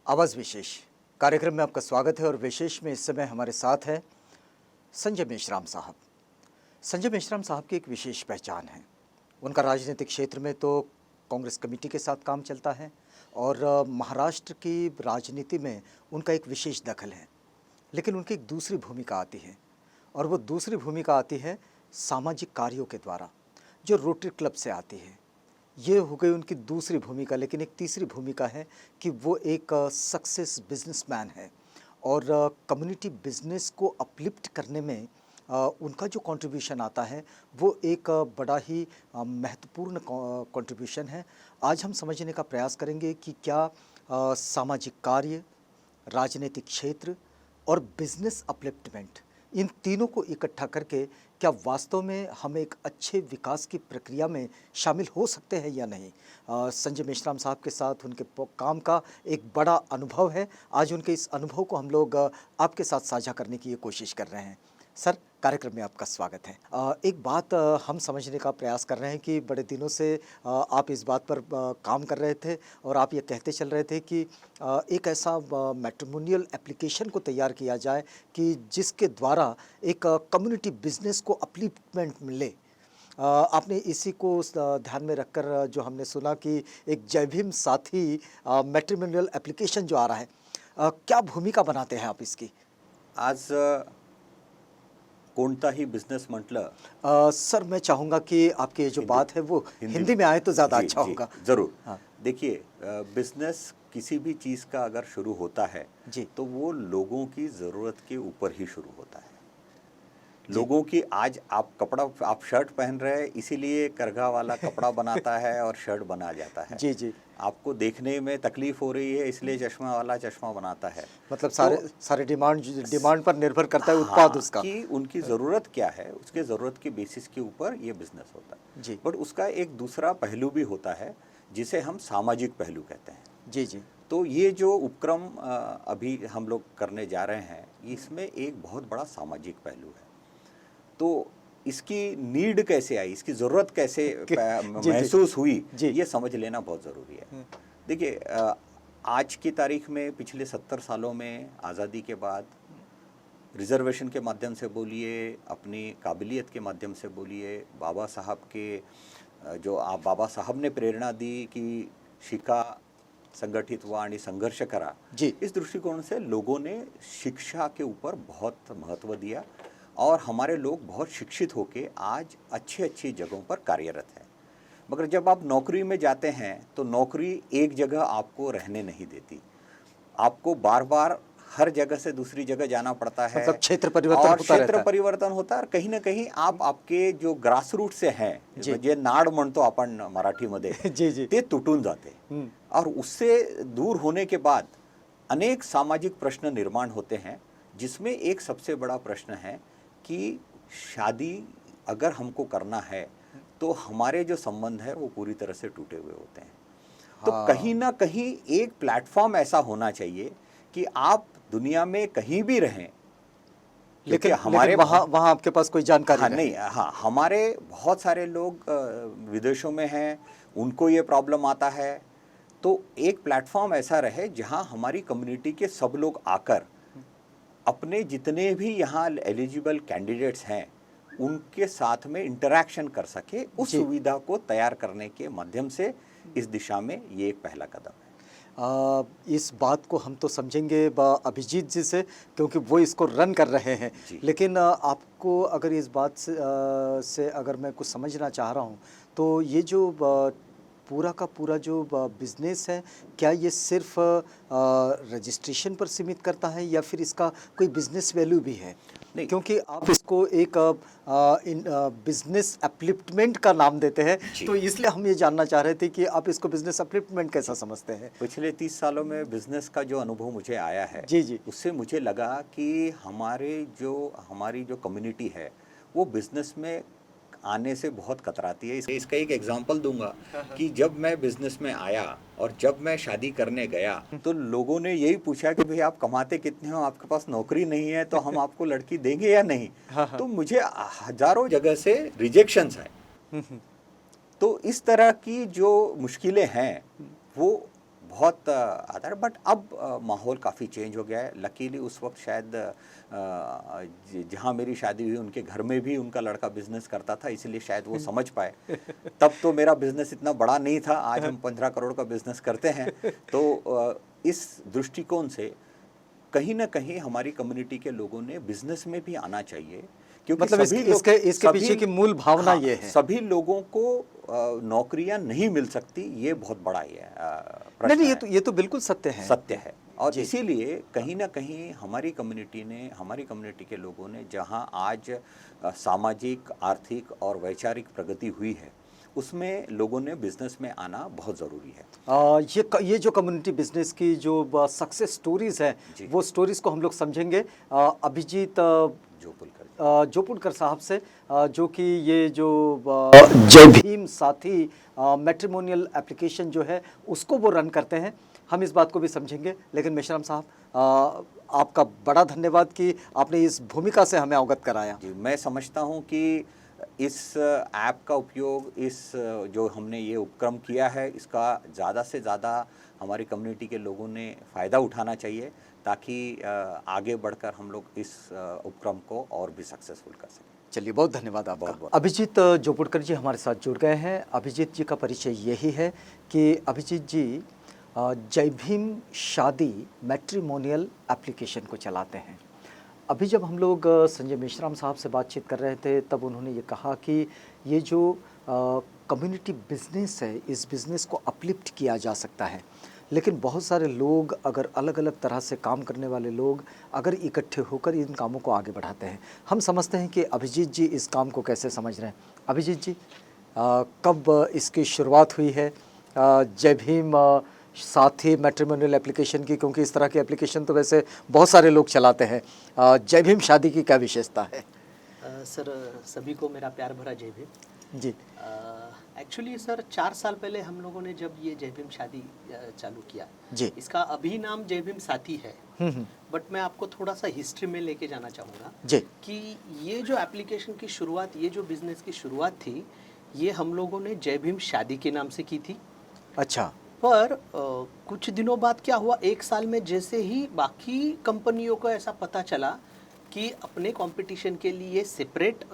आवाज़ विशेष कार्यक्रम में आपका स्वागत है और विशेष में इस समय हमारे साथ है संजय मेश्राम साहब। संजय मेश्राम साहब की एक विशेष पहचान है। उनका राजनीतिक क्षेत्र में तो कांग्रेस कमेटी के साथ काम चलता है और महाराष्ट्र की राजनीति में उनका एक विशेष दखल है। लेकिन उनकी एक दूसरी भूमिका आती है और वो दूसरी भूमिका आती है सामाजिक कार्यों के द्वारा, जो रोटरी क्लब से आती है। ये हो गई उनकी दूसरी भूमिका। लेकिन एक तीसरी भूमिका है कि वो एक सक्सेस बिजनेसमैन है और कम्युनिटी बिजनेस को अपलिफ्ट करने में उनका जो कंट्रीब्यूशन आता है वो एक बड़ा ही महत्वपूर्ण कंट्रीब्यूशन है। आज हम समझने का प्रयास करेंगे कि क्या सामाजिक कार्य, राजनीतिक क्षेत्र और बिजनेस अपलिफ्टमेंट, इन तीनों को इकट्ठा करके क्या वास्तव में हम एक अच्छे विकास की प्रक्रिया में शामिल हो सकते हैं या नहीं। संजय मेश्राम साहब के साथ उनके काम का एक बड़ा अनुभव है। आज उनके इस अनुभव को हम लोग आपके साथ साझा करने की ये कोशिश कर रहे हैं। सर, कार्यक्रम में आपका स्वागत है। एक बात हम समझने का प्रयास कर रहे हैं कि बड़े दिनों से आप इस बात पर काम कर रहे थे और आप ये कहते चल रहे थे कि एक ऐसा मैट्रिमोनियल एप्लीकेशन को तैयार किया जाए कि जिसके द्वारा एक कम्युनिटी बिजनेस को अपलिफ्टमेंट मिले। आपने इसी को ध्यान में रखकर जो हमने सुना कि एक जय भीम साथी मैट्रिमोनियल एप्लीकेशन जो आ रहा है, क्या भूमिका बनाते हैं आप इसकी? आज कोणताही बिझनेस म्हटलं सर, मैं चाहूँगा कि आपकी ये जो बात है वो हिंदी में आए तो ज़्यादा अच्छा होगा। जरूर। हाँ देखिए, बिजनेस किसी भी चीज़ का अगर शुरू होता है जी तो वो लोगों की ज़रूरत के ऊपर ही शुरू होता है। लोगों की, आज आप शर्ट पहन रहे हैं इसीलिए करघा वाला कपड़ा बनाता है और शर्ट बना जाता है। जी जी, आपको देखने में तकलीफ हो रही है इसलिए चश्मा वाला चश्मा बनाता है। मतलब सारे डिमांड पर निर्भर करता है हाँ, उत्पाद उसका। कि उनकी ज़रूरत क्या है, उसके ज़रूरत के बेसिस के ऊपर ये बिजनेस होता है जी बट उसका एक दूसरा पहलू भी होता है जिसे हम सामाजिक पहलू कहते हैं। जी जी तो ये जो उपक्रम अभी हम लोग करने जा रहे हैं इसमें एक बहुत बड़ा सामाजिक पहलू है। तो इसकी नीड कैसे आई, इसकी ज़रूरत कैसे जी महसूस हुई, जी ये समझ लेना बहुत ज़रूरी है। देखिए, आज की तारीख में पिछले 70 सालों में आज़ादी के बाद रिजर्वेशन के माध्यम से बोलिए, अपनी काबिलियत के माध्यम से बोलिए, बाबा साहब के बाबा साहब ने प्रेरणा दी कि शिका संगठित हुआ आणि संघर्ष करा, जी इस दृष्टिकोण से लोगों ने शिक्षा के ऊपर बहुत महत्व दिया और हमारे लोग बहुत शिक्षित होके आज अच्छी अच्छी जगहों पर कार्यरत हैं। मगर जब आप नौकरी में जाते हैं तो नौकरी एक जगह आपको रहने नहीं देती, आपको बार बार हर जगह से दूसरी जगह जाना पड़ता है। मतलब क्षेत्र परिवर्तन और होता रहता क्षेत्र है। परिवर्तन होता है और कहीं ना कहीं आप आपके जो ग्रासरूट से हैं, जी। जे नाड म्हणतो आपण मराठीमध्ये, जी जी ते तुटून जाते और उससे दूर होने के बाद अनेक सामाजिक प्रश्न निर्माण होते हैं, जिसमें एक सबसे बड़ा प्रश्न है कि शादी अगर हमको करना है तो हमारे जो संबंध है वो पूरी तरह से टूटे हुए होते हैं। तो हाँ। कहीं ना कहीं एक प्लेटफॉर्म ऐसा होना चाहिए कि आप दुनिया में कहीं भी रहें, क्योंकि लेकिन वहाँ आपके पास कोई जानकारी हाँ नहीं। नहीं, हाँ, हमारे बहुत सारे लोग विदेशों में हैं, उनको ये प्रॉब्लम आता है। तो एक प्लेटफॉर्म ऐसा रहे जहाँ हमारी कम्युनिटी के सब लोग आकर अपने जितने भी यहाँ एलिजिबल कैंडिडेट्स हैं उनके साथ में इंटरैक्शन कर सके, उस जी। सुविधा को तैयार करने के माध्यम से इस दिशा में ये एक पहला कदम है। इस बात को हम तो समझेंगे अभिजीत जी से, क्योंकि वो इसको रन कर रहे हैं। जी। लेकिन आपको अगर इस बात से अगर मैं कुछ समझना चाह रहा हूँ तो ये जो पूरा का पूरा जो बिज़नेस है, क्या ये सिर्फ रजिस्ट्रेशन पर सीमित करता है या फिर इसका कोई बिज़नेस वैल्यू भी है? नहीं। क्योंकि आप इसको एक बिज़नेस अपलिफ्टमेंट का नाम देते हैं, जी। तो इसलिए हम ये जानना चाह रहे थे कि आप इसको बिज़नेस अपलिफ्टमेंट कैसा समझते हैं? पिछले 30 सालों में बिजनेस का जो अनुभव मुझे आया है, जी जी उससे मुझे लगा कि हमारी जो कम्युनिटी है वो बिजनेस में आने से बहुत कतराती है। इसका एक एग्जांपल दूंगा कि जब मैं बिजनेस में आया और जब मैं शादी करने गया तो लोगों ने यही पूछा कि भाई आप कमाते कितने हो, आपके पास नौकरी नहीं है तो हम आपको लड़की देंगे या नहीं। तो मुझे हजारों जगह से रिजेक्शंस आए। तो इस तरह की जो मुश्किलें हैं वो बहुत आता है, बट अब माहौल काफ़ी चेंज हो गया है। लकीली उस वक्त शायद जहाँ मेरी शादी हुई उनके घर में भी उनका लड़का बिजनेस करता था, इसलिए शायद वो समझ पाए। तब तो मेरा बिजनेस इतना बड़ा नहीं था, आज हम 15 करोड़ का बिजनेस करते हैं। तो इस दृष्टिकोण से कहीं ना कहीं हमारी कम्युनिटी के लोगों ने बिजनेस में भी आना चाहिए, क्योंकि मतलब इसके पीछे की मूल भावना हाँ, ये है। सभी लोगों को नौकरियां नहीं मिल सकती, ये बहुत बड़ा ये प्रश्न नहीं, है। ये तो बिल्कुल सत्य है। सत्य है, और जी। इसीलिए कहीं ना कहीं हमारी कम्युनिटी के लोगों ने जहां आज सामाजिक, आर्थिक और वैचारिक प्रगति हुई है, उसमें लोगों ने बिजनेस में आना बहुत ज़रूरी है। ये जो कम्युनिटी बिजनेस की जो सक्सेस स्टोरीज है, जी। वो स्टोरीज को हम लोग समझेंगे अभिजीत जोपुलकर साहब से, जो कि ये जो जय भीम साथी मैट्रिमोनियल एप्लीकेशन जो है उसको वो रन करते हैं। हम इस बात को भी समझेंगे, लेकिन मेश्राम साहब, आपका बड़ा धन्यवाद कि आपने इस भूमिका से हमें अवगत कराया। जी, मैं समझता हूँ कि इस ऐप का उपयोग, इस जो हमने ये उपक्रम किया है, इसका ज़्यादा से ज़्यादा हमारी कम्युनिटी के लोगों ने फ़ायदा उठाना चाहिए, ताकि आगे बढ़कर हम लोग इस उपक्रम को और भी सक्सेसफुल कर सकें। चलिए, बहुत धन्यवाद आपका। बहुत बहुत अभिजीत जोपुलकर जी हमारे साथ जुड़ गए हैं। अभिजीत जी का परिचय यही है कि अभिजीत जी जय भीम शादी मैट्रिमोनियल एप्लीकेशन को चलाते हैं। अभी जब हम लोग संजय मेश्राम साहब से बातचीत कर रहे थे, तब उन्होंने ये कहा कि ये जो कम्युनिटी बिजनेस है, इस बिज़नेस को अपलिफ्ट किया जा सकता है, लेकिन बहुत सारे लोग, अगर अलग अलग तरह से काम करने वाले लोग अगर इकट्ठे होकर इन कामों को आगे बढ़ाते हैं। हम समझते हैं कि अभिजीत जी इस काम को कैसे समझ रहे हैं। अभिजीत जी, कब इसकी शुरुआत हुई है जय भीम साथी मैट्रिमोनियल एप्लीकेशन की? क्योंकि इस तरह की एप्लीकेशन तो वैसे बहुत सारे लोग चलाते हैं। जय भीम शादी की क्या विशेषता है? सर, सभी को मेरा प्यार भरा जय भीम जी। एक्चुअली सर 4 साल पहले हम लोगों ने जब ये जय भीम शादी चालू किया जी। इसका अभी नाम जय भीम साथी है, बट मैं आपको थोड़ा सा हिस्ट्री में लेके जाना चाहूँगा जी। कि ये जो एप्लीकेशन की शुरुआत, ये जो बिज़नेस की शुरुआत थी, ये हम लोगों ने जय भीम शादी के नाम से की थी। अच्छा। पर कुछ दिनों बाद क्या हुआ, 1 साल में जैसे ही बाकी कंपनियों को ऐसा पता चला कि अपने कंपटीशन के लिए सेपरेट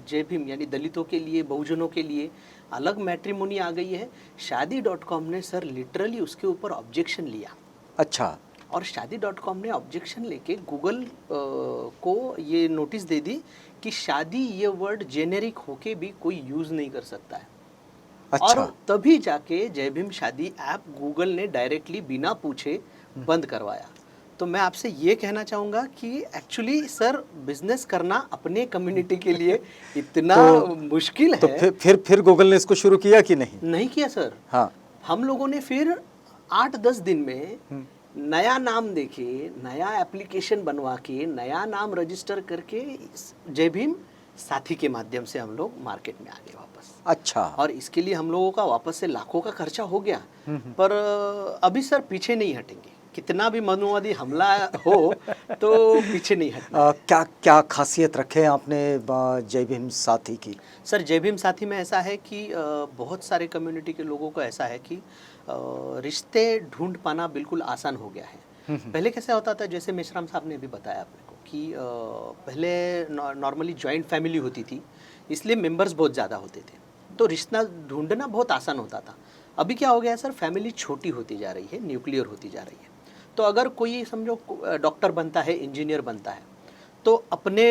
जय भीम यानी दलितों के लिए, बहुजनों के लिए अलग मैट्रिमोनी आ गई है, शादी.com ने सर लिटरली उसके ऊपर ऑब्जेक्शन लिया। अच्छा। और शादी.com ने ऑब्जेक्शन लेके गूगल को ये नोटिस दे दी कि शादी ये वर्ड जेनेरिक होके भी कोई यूज़ नहीं कर सकता है। अच्छा। और तभी जाके जय भीम शादी ऐप गूगल ने डायरेक्टली बिना पूछे बंद करवाया। तो मैं आपसे ये कहना चाहूँगा कि एक्चुअली सर बिजनेस करना अपने कम्युनिटी के लिए इतना मुश्किल तो है। फिर गूगल ने इसको शुरू किया कि नहीं? नहीं किया सर। हाँ। हम लोगों ने फिर 8-10 दिन में नया नाम देके, नया एप्लीकेशन बनवा के, नया नाम रजिस्टर करके जय भीम साथी के माध्यम से हम लोग मार्केट में आ गए वापस। अच्छा। और इसके लिए हम लोगों का वापस से लाखों का खर्चा हो गया, पर अभी सर पीछे नहीं हटेंगे। कितना भी मनुवादी हमला हो तो पीछे नहीं हटना। क्या क्या खासियत रखे आपने जय भीम साथी की? सर जय भीम साथी में ऐसा है कि बहुत सारे कम्युनिटी के लोगों को ऐसा है कि रिश्ते ढूंढ पाना बिल्कुल आसान हो गया है। पहले कैसे होता था, जैसे मेश्राम साहब ने भी बताया अपने को कि पहले नॉर्मली जॉइंट फैमिली होती थी, इसलिए मेंबर्स बहुत ज़्यादा होते थे, तो रिश्ता ढूंढना बहुत आसान होता था। अभी क्या हो गया सर, फैमिली छोटी होती जा रही है, न्यूक्लियर होती जा रही है। तो अगर कोई समझो डॉक्टर बनता है, इंजीनियर बनता है, तो अपने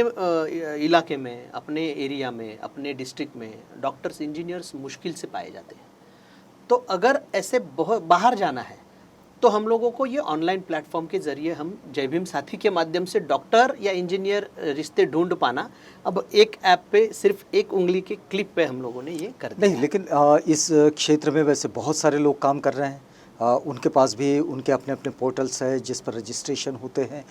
इलाके में, अपने एरिया में, अपने डिस्ट्रिक्ट में डॉक्टर्स, इंजीनियर्स मुश्किल से पाए जाते हैं। तो अगर ऐसे बहुत बाहर जाना है तो हम लोगों को ये ऑनलाइन प्लेटफॉर्म के ज़रिए हम जय भीम साथी के माध्यम से डॉक्टर या इंजीनियर रिश्ते ढूंढ पाना अब एक ऐप पे, सिर्फ एक उंगली के क्लिक पे हम लोगों ने ये कर दिया। नहीं, लेकिन इस क्षेत्र में वैसे बहुत सारे लोग काम कर रहे हैं। उनके पास भी उनके अपने अपने पोर्टल्स है जिस पर रजिस्ट्रेशन होते हैं।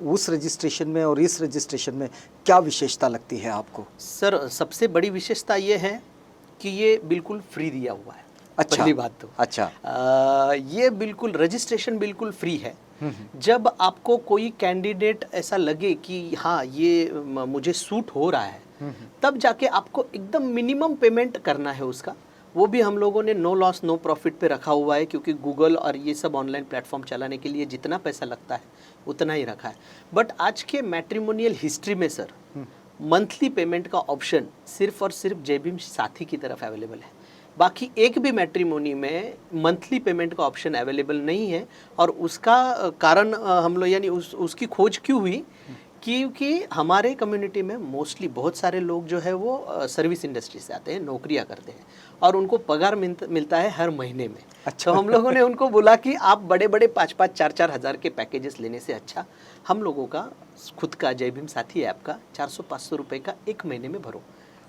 उस रजिस्ट्रेशन में और इस रजिस्ट्रेशन में क्या विशेषता लगती है आपको? सर सबसे बड़ी विशेषता ये है कि ये बिल्कुल फ्री दिया हुआ है। अच्छा। पहली बात तो अच्छा। ये बिल्कुल रजिस्ट्रेशन बिल्कुल फ्री है। जब आपको कोई कैंडिडेट ऐसा लगे कि हाँ ये मुझे सूट हो रहा है, तब जाके आपको एकदम मिनिमम पेमेंट करना है उसका, वो भी हम लोगों ने नो लॉस नो प्रॉफिट पे रखा हुआ है, क्योंकि गूगल और ये सब ऑनलाइन प्लेटफॉर्म चलाने के लिए जितना पैसा लगता है उतना ही रखा है। बट आज के मैट्रिमोनियल हिस्ट्री में सर मंथली पेमेंट का ऑप्शन सिर्फ और सिर्फ जय भीम साथी की तरफ अवेलेबल है। बाकी एक भी मैट्रिमोनी में मंथली पेमेंट का ऑप्शन अवेलेबल नहीं है। और उसका कारण हम लोग यानी उसकी खोज क्यों हुई, क्योंकि हमारे कम्युनिटी में मोस्टली बहुत सारे लोग जो है वो सर्विस इंडस्ट्री से आते हैं, नौकरियां करते हैं और उनको पगार मिलता है हर महीने में। अच्छा। तो हम लोगों ने उनको बोला कि आप बड़े बड़े 5-5, 4-4 हज़ार के पैकेजेस लेने से अच्छा हम लोगों का खुद का जय भीम साथी ऐप का 400-500 रुपये का एक महीने में भरो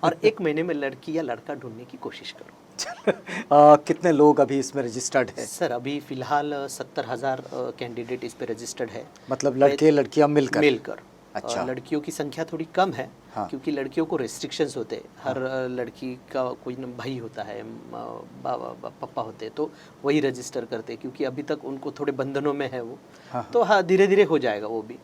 और एक महीने में लड़की या लड़का ढूंढने की कोशिश करो। कितने लोग अभी इसमें रजिस्टर्ड है? सर अभी फिलहाल 70,000 कैंडिडेट इस पे रजिस्टर्ड है। मतलब लड़के लड़कियां मिलकर? अच्छा। लड़कियों की संख्या थोड़ी कम है। हाँ। क्योंकि लड़कियों को रेस्ट्रिक्शंस होते हैं। हर लड़की का कोई न भाई होता है, पापा होते हैं, तो वही रजिस्टर करते हैं, क्योंकि अभी तक उनको थोड़े बंधनों में है वो। हाँ। तो हाँ, धीरे धीरे हो जाएगा वो भी।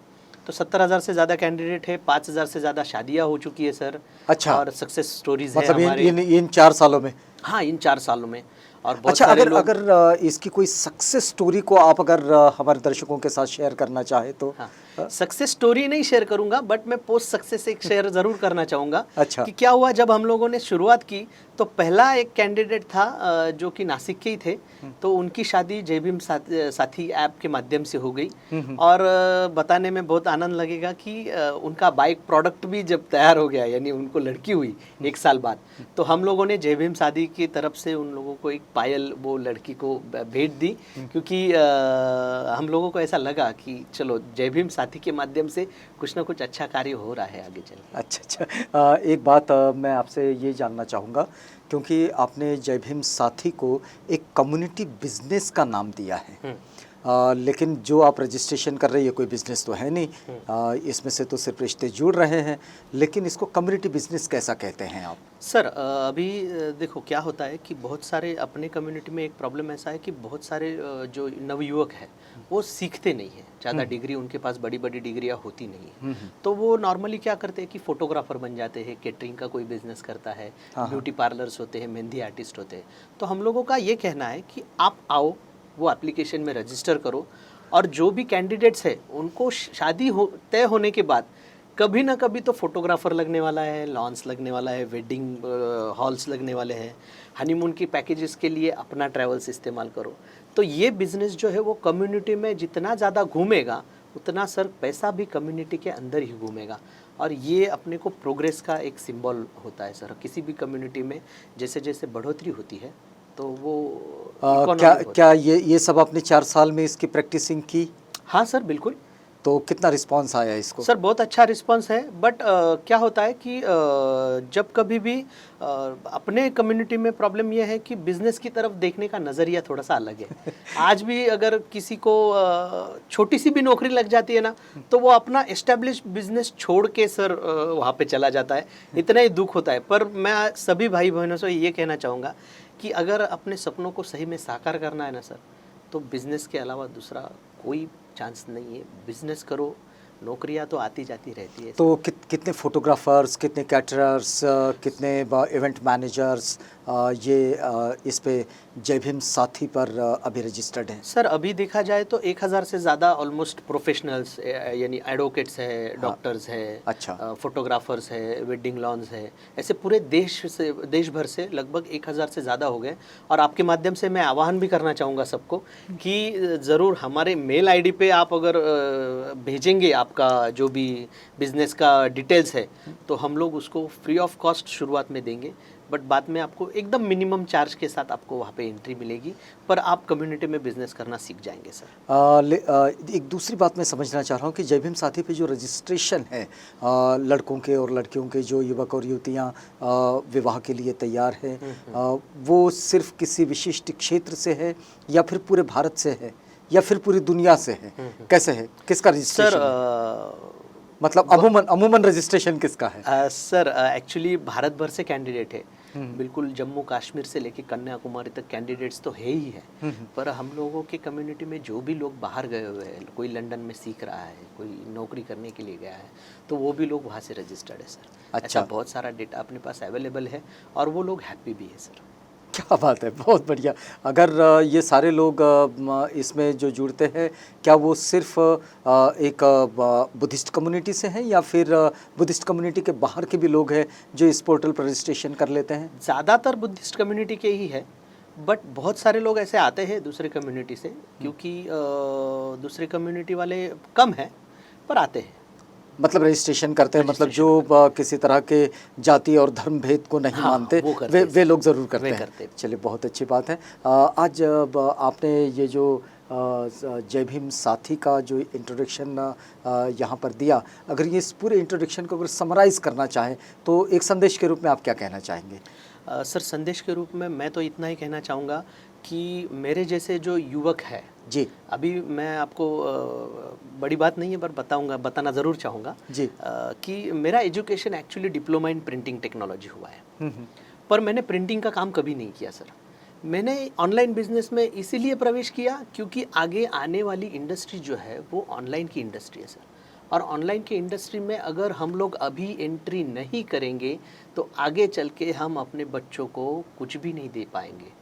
तो 70,000 से ज़्यादा कैंडिडेट है, 5,000 से ज़्यादा शादियाँ हो चुकी है सर। अच्छा। और सक्सेस स्टोरीज है मतलब हमारे। इन 4 सालों में? हाँ, इन 4 सालों में। और बहुत अच्छा, सारे अगर लोग अगर इसकी कोई सक्सेस स्टोरी को आप अगर हमारे दर्शकों के साथ शेयर करना चाहे तो? हाँ, सक्सेस स्टोरी नहीं शेयर करूंगा, बट मैं पोस्ट सक्सेस एक शेयर जरूर करना चाहूँगा। अच्छा। कि क्या हुआ जब हम लोगों ने शुरुआत की तो पहला एक कैंडिडेट था जो कि नासिक के ही थे। तो उनकी शादी जय भीम साथी ऐप के माध्यम से हो गई। और बताने में बहुत आनंद लगेगा कि उनका बाइक प्रोडक्ट भी जब तैयार हो गया, यानी उनको लड़की हुई 1 साल बाद, तो हम लोगों ने जय भीम साथी की तरफ से उन लोगों को एक पायल वो लड़की को भेंट दी। क्योंकि हम लोगों को ऐसा लगा कि चलो जय भीम साथी के माध्यम से कुछ ना कुछ अच्छा कार्य हो रहा है आगे चल। अच्छा। एक बात मैं आपसे ये जानना चाहूँगा, क्योंकि आपने जय भीम साथी को एक कम्युनिटी बिजनेस का नाम दिया है। लेकिन जो आप रजिस्ट्रेशन कर रहे हैं ये कोई बिज़नेस तो है नहीं। इसमें से तो सिर्फ रिश्ते जुड़ रहे हैं, लेकिन इसको कम्युनिटी बिजनेस कैसा कहते हैं आप? सर अभी देखो क्या होता है कि बहुत सारे अपने कम्युनिटी में एक प्रॉब्लम ऐसा है कि बहुत सारे जो नवयुवक हैं वो सीखते नहीं हैं। ज़्यादा डिग्री उनके पास बड़ी बड़ी डिग्रियाँ होती नहीं है। तो वो नॉर्मली क्या करते हैं कि फ़ोटोग्राफ़र बन जाते हैं, केटरिंग का कोई बिजनेस करता है, ब्यूटी पार्लर्स होते हैं, मेहंदी आर्टिस्ट होते हैं। तो हम लोगों का ये कहना है कि आप आओ, वो एप्लीकेशन में रजिस्टर करो, और जो भी कैंडिडेट्स है उनको शादी तय होने के बाद कभी ना कभी तो फोटोग्राफर लगने वाला है, लॉन्स लगने वाला है, वेडिंग हॉल्स लगने वाले हैं, हनीमून की पैकेजेस के लिए अपना ट्रैवल्स इस्तेमाल करो। तो ये बिज़नेस जो है वो कम्युनिटी में जितना ज़्यादा घूमेगा उतना सर पैसा भी कम्युनिटी के अंदर ही घूमेगा। और ये अपने को प्रोग्रेस का एक सिंबल होता है सर। किसी भी कम्युनिटी में जैसे जैसे बढ़ोतरी होती है तो वो क्या ये सब आपने 4 साल में इसकी प्रैक्टिसिंग की? हाँ सर, बिल्कुल। तो कितना रिस्पांस आया इसको? सर बहुत अच्छा रिस्पांस है। बट क्या होता है कि जब कभी भी अपने कम्युनिटी में प्रॉब्लम यह है कि बिज़नेस की तरफ देखने का नज़रिया थोड़ा सा अलग है। आज भी अगर किसी को छोटी सी भी नौकरी लग जाती है ना, तो वो अपना एस्टेब्लिश बिजनेस छोड़ के सर वहाँ पे चला जाता है। इतना ही दुख होता है। पर मैं सभी भाई बहनों से ये कहना चाहूँगा कि अगर अपने सपनों को सही में साकार करना है ना सर, तो बिज़नेस के अलावा दूसरा कोई चांस नहीं है। बिज़नेस करो, नौकरियां तो आती जाती रहती है। तो कितने फोटोग्राफर्स, कितने कैटरर्स, कितने इवेंट मैनेजर्स इस पे जय भीम साथी पर अभी रजिस्टर्ड हैं? सर अभी देखा जाए तो 1,000 से ज़्यादा ऑलमोस्ट प्रोफेशनल्स, यानी एडवोकेट्स है, डॉक्टर्स है, अच्छा। फोटोग्राफर्स है, वेडिंग लॉन्स है, ऐसे पूरे देश भर से लगभग 1,000 से ज़्यादा हो गए। और आपके माध्यम से मैं आह्वान भी करना चाहूँगा सबको कि ज़रूर हमारे मेल आईडी पे आप अगर भेजेंगे आपका जो भी बिज़नेस का डिटेल्स है, तो हम लोग उसको फ्री ऑफ कॉस्ट शुरुआत में देंगे। बट बाद में आपको एकदम मिनिमम चार्ज के साथ आपको वहाँ पे एंट्री मिलेगी, पर आप कम्युनिटी में बिजनेस करना सीख जाएंगे सर। एक दूसरी बात मैं समझना चाह रहा हूँ कि जय भीम साथी पे जो रजिस्ट्रेशन है लड़कों के और लड़कियों के, जो युवक और युवतियाँ विवाह के लिए तैयार हैं, वो सिर्फ किसी विशिष्ट क्षेत्र से है या फिर पूरे भारत से है या फिर पूरी दुनिया से है? कैसे है, किसका रजिस्ट्रेशन है? मतलब अमूमन रजिस्ट्रेशन किसका है? सर एक्चुअली भारत भर से कैंडिडेट है। बिल्कुल जम्मू कश्मीर से लेके कन्याकुमारी तक कैंडिडेट्स तो है ही है। पर हम लोगों के कम्युनिटी में जो भी लोग बाहर गए हुए हैं, कोई लंदन में सीख रहा है, कोई नौकरी करने के लिए गया है, तो वो भी लोग वहाँ से रजिस्टर्ड है सर। अच्छा। ऐसा बहुत सारा डेटा अपने पास अवेलेबल है और वो लोग हैप्पी भी है सर। क्या बात है, बहुत बढ़िया। अगर ये सारे लोग इसमें जो जुड़ते हैं, क्या वो सिर्फ एक बुद्धिस्ट कम्युनिटी से हैं या फिर बुद्धिस्ट कम्युनिटी के बाहर के भी लोग हैं जो इस पोर्टल पर रजिस्ट्रेशन कर लेते हैं? ज़्यादातर बुद्धिस्ट कम्युनिटी के ही है, बट बहुत सारे लोग ऐसे आते हैं दूसरे कम्युनिटी से, क्योंकि दूसरे कम्युनिटी वाले कम हैं पर आते हैं। मतलब रजिस्ट्रेशन करते हैं, मतलब जो किसी तरह के जाति और धर्म भेद को नहीं हाँ, मानते, वो करते वे लोग ज़रूर करते वे हैं। करते हैं। चलिए, बहुत अच्छी बात है। आज आपने ये जो जय भीम साथी का जो इंट्रोडक्शन यहाँ पर दिया, अगर ये इस पूरे इंट्रोडक्शन को अगर समराइज़ करना चाहें तो एक संदेश के रूप में आप क्या कहना चाहेंगे? सर, संदेश के रूप में मैं तो इतना ही कहना चाहूँगा कि मेरे जैसे जो युवक है, जी अभी मैं आपको बड़ी बात नहीं है पर बताना ज़रूर चाहूँगा जी। कि मेरा education actually diploma in printing technology हुआ है। पर मैंने प्रिंटिंग का काम कभी नहीं किया सर। मैंने ऑनलाइन बिजनेस में इसीलिए प्रवेश किया क्योंकि आगे आने वाली इंडस्ट्री जो है वो ऑनलाइन की इंडस्ट्री है सर। और ऑनलाइन की इंडस्ट्री में अगर हम लोग अभी एंट्री नहीं करेंगे तो आगे चल के हम अपने बच्चों को कुछ भी नहीं दे पाएंगे।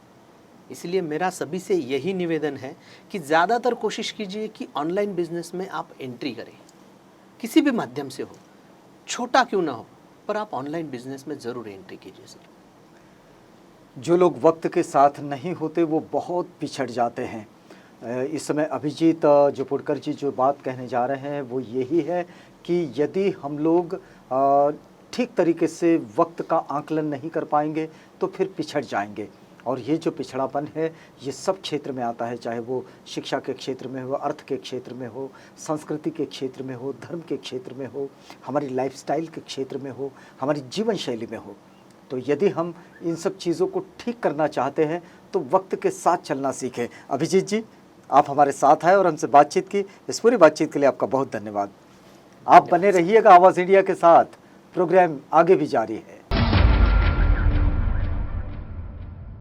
इसलिए मेरा सभी से यही निवेदन है कि ज़्यादातर कोशिश कीजिए कि ऑनलाइन बिजनेस में आप एंट्री करें, किसी भी माध्यम से हो, छोटा क्यों ना हो, पर आप ऑनलाइन बिजनेस में ज़रूर एंट्री कीजिए सर। जो लोग वक्त के साथ नहीं होते वो बहुत पिछड़ जाते हैं। इस समय अभिजीत जोपुड़कर जी जो बात कहने जा रहे हैं वो यही है कि यदि हम लोग ठीक तरीके से वक्त का आकलन नहीं कर पाएंगे तो फिर पिछड़ जाएंगे। और ये जो पिछड़ापन है ये सब क्षेत्र में आता है, चाहे वो शिक्षा के क्षेत्र में हो, अर्थ के क्षेत्र में हो, संस्कृति के क्षेत्र में हो, धर्म के क्षेत्र में हो, हमारी लाइफस्टाइल के क्षेत्र में हो, हमारी जीवन शैली में हो। तो यदि हम इन सब चीज़ों को ठीक करना चाहते हैं तो वक्त के साथ चलना सीखें। अभिजीत जी, आप हमारे साथ आए और हमसे बातचीत की, इस पूरी बातचीत के लिए आपका बहुत धन्यवाद। आप बने रहिएगा आवाज़ इंडिया के साथ, प्रोग्राम आगे भी जारी है।